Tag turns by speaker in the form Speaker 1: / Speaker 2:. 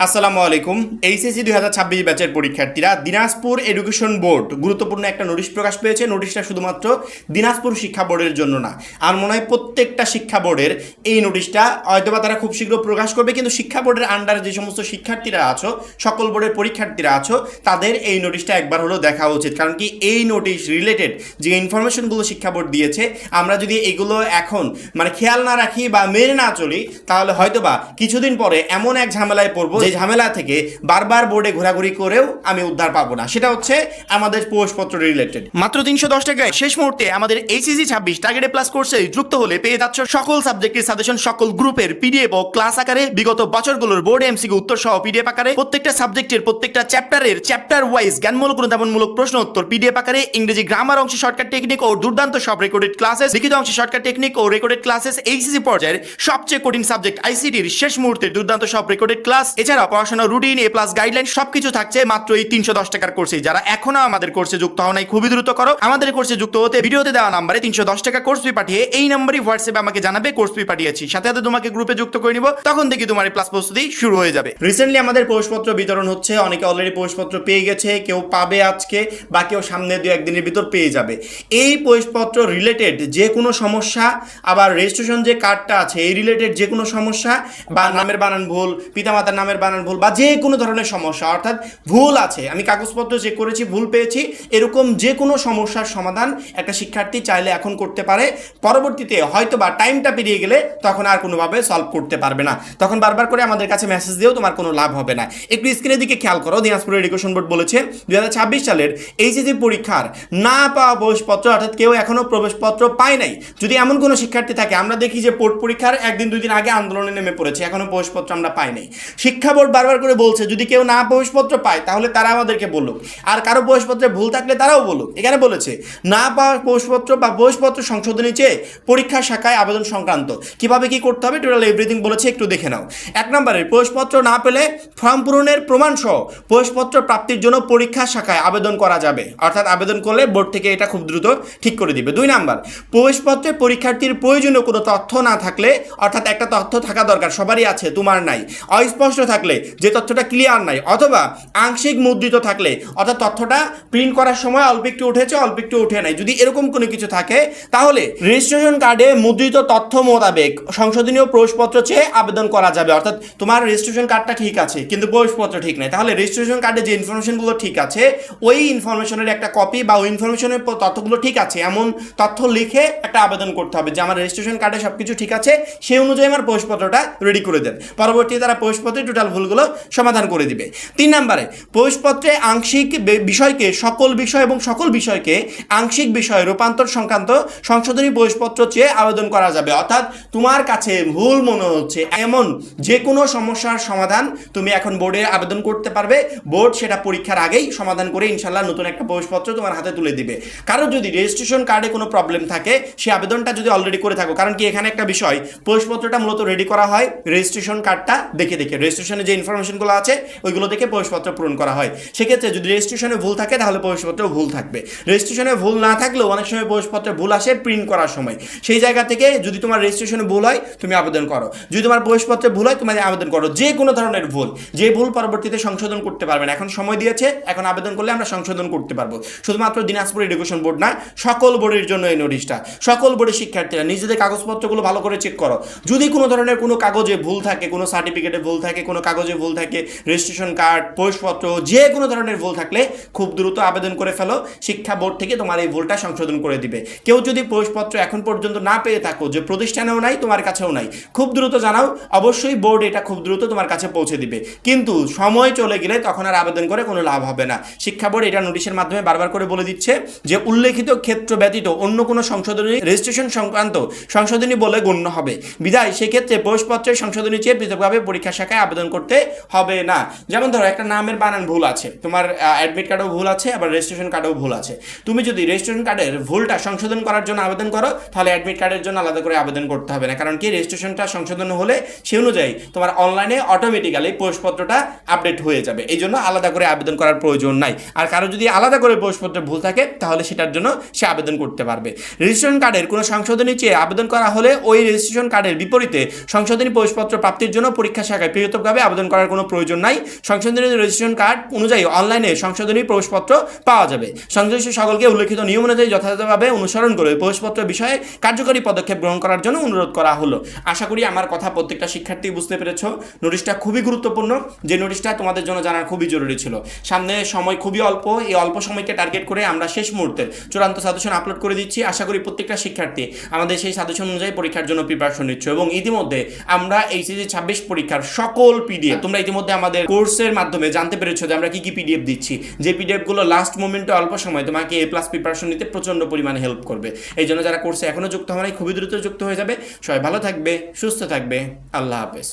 Speaker 1: আসসালামু আলাইকুম। এইচএসসি 2026 ব্যাচের পরীক্ষার্থীরা, দিনাজপুর এডুকেশন বোর্ড গুরুত্বপূর্ণ একটা নোটিশ প্রকাশ পেয়েছে। নোটিশটা শুধুমাত্র দিনাজপুর শিক্ষা বোর্ডের জন্য না, আর মনে হয় প্রত্যেকটা শিক্ষা বোর্ডের এই নোটিশটা হয়তোবা তারা খুব শীঘ্র প্রকাশ করবে। কিন্তু শিক্ষা বোর্ডের আন্ডারে যে সমস্ত শিক্ষার্থীরা আছো, সকল বোর্ডের পরীক্ষার্থীরা আছো, তাদের এই নোটিশটা একবার হলেও দেখা উচিত। কারণ কি, এই নোটিশ রিলেটেড যে ইনফরমেশনগুলো শিক্ষা বোর্ড দিয়েছে, আমরা যদি এগুলো এখন খেয়াল না রাখি বা মেনে না চলি, তাহলে হয়তোবা কিছুদিন পরে এমন এক ঝামেলায় পড়বো যে ঝামেলা থেকে বারবার বোর্ডে ঘোরাঘুরি করেও আমি উদ্ধার পাবো না। সেটা হচ্ছে আমাদের প্রবেশপত্র রিলেটেড। মাত্র 310 টাকায় শেষ মুহূর্তে আমাদের এইচএসসি 26 টার্গেট প্লাস কোর্সে যুক্ত হলে পেয়ে যাচ্ছ সকল সাবজেক্টের সাজেশন, সকল গ্রুপের পিডিএফ ও ক্লাস আকারে, বিগত বছরগুলোর বোর্ড এমসিকিউ উত্তর সহ পিডিএফ আকারে, প্রত্যেকটা সাবজেক্টের প্রত্যেকটা চ্যাপ্টারের চ্যাপ্টার ওয়াইজ জ্ঞানমূলক অনুধাবনমূলক প্রশ্ন উত্তর পিডিএফ আকারে, ইংরেজি গ্রামার অংশে শর্টকাট টেকনিক ও দুর্দান্ত সব রেকর্ডেড ক্লাসেস, লিখিত অংশে শর্টকাট টেকনিক ও রেকর্ডেড ক্লাসেস, এইচএসসি পর্যায়ের সবচেয়ে কঠিন সাবজেক্ট আইসিটির শেষ মুহূর্তের দুর্দান্ত সব রেকর্ডেড ক্লাস, এছাড়া পড়াশোনা রুটিন, এ প্লাস গাইডলাইন সবকিছু থাকছে মাত্র এই 310 টাকার কোর্সে। যারা এখনো আমাদের কোর্সে যুক্ত হও নাই, খুবই দ্রুত করো। আমাদের কোর্সে যুক্ত হতে ভিডিওতে দেওয়া নাম্বারে 310 টাকা কোর্স ফি পাঠিয়ে এই নাম্বারই হোয়াটসঅ্যাপে আমাকে জানাবে কোর্স ফি পাঠিয়েছি, সাথে সাথে তোমাকে গ্রুপে যুক্ত করে নিব। তখন থেকে তোমার ক্লাস প্রস্তুতি শুরু হয়ে যাবে। রিসেন্টলি আমাদের প্রবেশপত্র বিতরণ হচ্ছে, অনেকে অলরেডি প্রবেশপত্র পেয়ে গেছে, কেউ পাবে আজকে, বা কেউ সামনে 2-1 দিনের ভিতর পেয়ে যাবে। এই প্রবেশপত্র রিলেটেড যে কোনো সমস্যা, আবার রেজিস্ট্রেশন যে কার্ডটা আছে এই রিলেটেড যে কোনো সমস্যা, বা নামের বানান ভুল, পিতামাতার নামের বানান ভুল, বা যে কোনো ধরনের সমস্যা, অর্থাৎ ভুল আছে, আমি কাগজপত্র চেক করেছি ভুল পেয়েছি, এরকম যে কোনো সমস্যার সমাধান একটা শিক্ষার্থী চাইলে এখন করতে পারে। পরবর্তীতে হয়তো বা টাইমটা পেরিয়ে গেলে তখন আর কোনোভাবে সলভ করতে পারবে না, তখন বারবার করে আমাদের কাছে মেসেজ দিয়েও তোমার কোনো লাভ হবে না। একটু স্ক্রিনের দিকে খেয়াল করো। দিনাজপুর এডুকেশন বোর্ড বলেছে 2026 সালের এইচএসসি পরীক্ষার না পাওয়া প্রবেশপত্র, অর্থাৎ কেউ এখনো প্রবেশপত্র পায় নাই, যদি এমন কোনো শিক্ষার্থী থাকে, আমরা দেখি যে বোর্ড পরীক্ষার 1-2 দিন আগে আন্দোলনে নেমে পড়েছে, এখনো প্রবেশপত্র আমরা পাই নাই। শিক্ষা বোর্ড বারবার করে বলছে যদি কেউ না প্রবেশপত্র পায় তাহলে তারা আমাদেরকে বলুক, আর কারো প্রবেশপত্রে ভুল থাকলে তারাও বলুক। এখানে বলেছে না পাওয়া প্রবেশপত্র বা প্রবেশপত্র সংশোধনী চেয়ে পরীক্ষা শাখায় আবেদন সংক্রান্ত কিভাবে কি করতে হবে, টোটাল এভরিথিং বলেছে, একটু দেখে নাও। 1 নম্বরে, প্রবেশপত্র না পেলে ফর্ম পূরণের প্রমাণ সহ প্রবেশপত্র প্রাপ্তির জন্য পরীক্ষা শাখায় আবেদন করা যাবে, অর্থাৎ আবেদন করলে বোর্ড থেকে এটা খুব দ্রুত ঠিক করে দিবে। 2 নম্বর, প্রবেশপত্রে পরীক্ষার্থীর প্রয়োজনীয় কোনো তথ্য না থাকলে, অর্থাৎ একটা তথ্য থাকা দরকার, সবারই আছে, তোমার নাই, অস্পষ্ট থাকলে, যে তথ্যটা ক্লিয়ার নাই, অথবা আংশিক মুদ্রিত থাকলে, অর্থাৎ তথ্যটা প্রিন্ট করার সময় অল্প একটু উঠেছে অল্প একটু উঠে নাই, যদি এরকম কোনো কিছু থাকে, তাহলে রেজিস্ট্রেশন কার্ডে মুদ্রিত তথ্য মোতাবেক সংশোধনীয় প্রবেশপত্র চেয়ে আবেদন করা যাবে। অর্থাৎ তোমার রেজিস্ট্রেশন কার্ডটা ঠিক আছে কিন্তু প্রবেশপত্র ঠিক নাই, তাহলে রেজিস্ট্রেশন কার্ডে যে ইনফরমেশনগুলো ঠিক আছে ওই ইনফরমেশনের একটা কপি বা ওই ইনফরমেশনের তথ্যগুলো ঠিক আছে এমন তথ্য লিখে একটা আবেদন করতে হবে যে আমার রেজিস্ট্রেশন কার্ডে সব কিছু ঠিক আছে, সেই অনুযায়ী আমার প্রবেশপত্রটা রেডি করে দেন। পরবর্তীতে তারা প্রবেশপত্রে টোটাল ভুলগুলো সমাধান করে দিবে। 3 নম্বরে, প্রবেশপত্রে আংশিক বিষয়কে সকল বিষয় এবং সকল বিষয়কে আংশিক বিষয়ে রূপান্তর সংক্রান্ত সংশোধনী প্রবেশপত্র চেয়ে আবেদন করা যাবে। অর্থাৎ তোমার কাছে ভুল মনে হচ্ছে এমন যে কোনো সমস্যার সমাধান তুমি এখন বোর্ডে আবেদন করতে পারবে। বোর্ড সেটা পরীক্ষার আগেই সমাধান করে ইনশাল্লাহ নতুন একটা প্রবেশপত্র তোমার হাতে তুলে দিবে। কারো যদি রেজিস্ট্রেশন কার্ডে কোনো প্রবলেম থাকে, সেই আবেদনটা যদি অলরেডি করে থাকো, কারণ কি এখানে একটা বিষয়, প্রবেশপত্রটা মূলত রেডি করা হয় রেজিস্ট্রেশন কার্ডটা দেখে দেখে, রেজিস্ট্রেশনে যে ইনফরমেশনগুলো আছে ওইগুলো দেখে প্রবেশপত্র পূরণ করা হয়। সেক্ষেত্রে যদি রেজিস্ট্রেশনে ভুল থাকে তাহলে প্রবেশপত্রেও ভুল থাকবে। রেজিস্ট্রেশনে ভুল না থাকলেও অনেক সময় প্রবেশপত্রে ভুল আসে প্রিন্ট করার সময়, সেই জায়গা থেকে যদি তোমার রেজিস্ট্রেশনে ভুল হয় তুমি আবেদন করো, যদি তোমার প্রবেশপত্রে ভুল হয় তুমি আবেদন করো। যে কোনো ধরনের ভুল, যে ভুল পরবর্তীতে সংশোধন করতে পারবেন, এখন সময় দিয়েছে, এখন আবেদন করলে আমরা সংশোধন করতে পারবো। শুধুমাত্র দিনাজপুর এডুকেশন বোর্ড না, সকল বোর্ডের জন্য এই নোটিশটা। সকল বোর্ডের শিক্ষার্থীরা নিজেদের কাগজপত্রগুলো ভালো করে চেক করো। যদি কোনো ধরনের কোনো কাগজে ভুল থাকে, কোনো সার্টিফিকেটে ভুল থাকে, কোনো কাগজে ভুল থাকে, রেজিস্ট্রেশন কার্ড, প্রবেশপত্র, যে কোনো ধরনের ভুল থাকলে খুব দ্রুত আবেদন করে ফেলো, শিক্ষা বোর্ড থেকে তোমার এই ভুলটা সংশোধন করে দিবে। কেউ যদি প্রবেশপত্র এখন পর্যন্ত না পেয়ে থাকো, যে প্রতিষ্ঠানেও নাই তোমার কাছেও নাই, খুব দ্রুত জানাও, অবশ্যই বোর্ড এটা খুব দ্রুত তোমার কাছে পৌঁছে দিবে। কিন্তু সময় চলে গেলে তখন আর আবেদন করে কোনো লাভ হবে না। শিক্ষা বোর্ড এটা নোটিশের মাধ্যমে বারবার করে বলে দিচ্ছে যে উল্লেখিত ক্ষেত্র ব্যতীত অন্য কোনো সংশোধনী রেজিস্ট্রেশন সংক্রান্ত সংশোধনী বলে গণ্য হবে, বিধায় সেক্ষেত্রে প্রবেশপত্রের সংশোধনী চেয়ে পৃথকভাবে পরীক্ষা শাখায় আবেদন করতে হবে না। যেমন ধরো একটা নামের বানান ভুল আছে, তোমার অ্যাডমিট কার্ডেও ভুল আছে, আবার রেজিস্ট্রেশন কার্ডেও ভুল আছে, তুমি যদি রেজিস্ট্রেশন কার্ডের ভুলটা সংশোধন করার জন্য আবেদন করো তাহলে অ্যাডমিট কার্ডের জন্য আলাদা করে আবেদন করতে হবে না। কারণ কি, রেজিস্ট্রেশনটা সংশোধন হলে সেই অনুযায়ী তোমার অনলাইনে অটোমেটিক্যালি প্রবেশপত্রটা আপডেট হয়ে যাবে, এই জন্য আলাদা করে আবেদন করার প্রয়োজন নাই। আর কারো যদি আলাদা করে প্রবেশপত্রে ভুল থাকে তাহলে সেটার জন্য সে আবেদন করতে পারবে। রেজিস্ট্রেশন কার্ডের কোনো সংশোধনী চেয়ে আবেদন করা হলে ওই রেজিস্ট্রেশন কার্ডের বিপরীতে সংশোধনী প্রবেশপত্র প্রাপ্তির জন্য পরীক্ষা শাখায় পৃথকভাবে আবেদন করার কোনো প্রয়োজন নাই। সংশোধনী রেজিস্ট্রেশন কার্ড অনুযায়ী অনলাইনে সংশোধনী প্রবেশপত্র পাওয়া যাবে। সংশ্লিষ্ট সকলকে উল্লেখিত নিয়ম অনুযায়ী যথাযথভাবে অনুসরণ করে প্রবেশপত্র বিষয়ে কার্যকরী পদক্ষেপ গ্রহণ করার জন্য অনুরোধ করা হলো। আশা করি আমার কথা প্রত্যেকটা শিক্ষার্থী বুঝতে পেরেছো। নোটিশটা খুবই গুরুত্বপূর্ণ, যে নোটিশটা তোমাদের জন্য জানার খুবই জরুরি ছিল। সামনে সময় খুবই অল্প, এই অল্প সময়কে টার্গেট করে আমরা শেষ মুহূর্তে চূড়ান্ত সাজেশন আপলোড করে দিচ্ছি। আশা করি প্রত্যেকটা শিক্ষার্থী আমাদের সেই সাজেশন অনুযায়ী পরীক্ষার জন্য প্রিপারেশন নিচ্ছ, এবং ইতিমধ্যে আমরা এইচএসসি 26 পরীক্ষার সকল পিডিএফ তোমরা ইতিমধ্যে আমাদের কোর্সের মাধ্যমে জানতে পেরেছো যে আমরা কি কি পিডিএফ দিচ্ছি, যে পিডিএফগুলো লাস্ট মোমেন্টে অল্প সময় তোমাকে A+ প্রিপারেশন নিতে প্রচণ্ড পরিমাণে হেল্প করবে। এই জন্য যারা কোর্সে এখনও যুক্ত হয় নাই, খুবই দ্রুত যুক্ত হয়ে যাবে। সবাই ভালো থাকবে, সুস্থ থাকবে। আল্লাহ হাফেজ।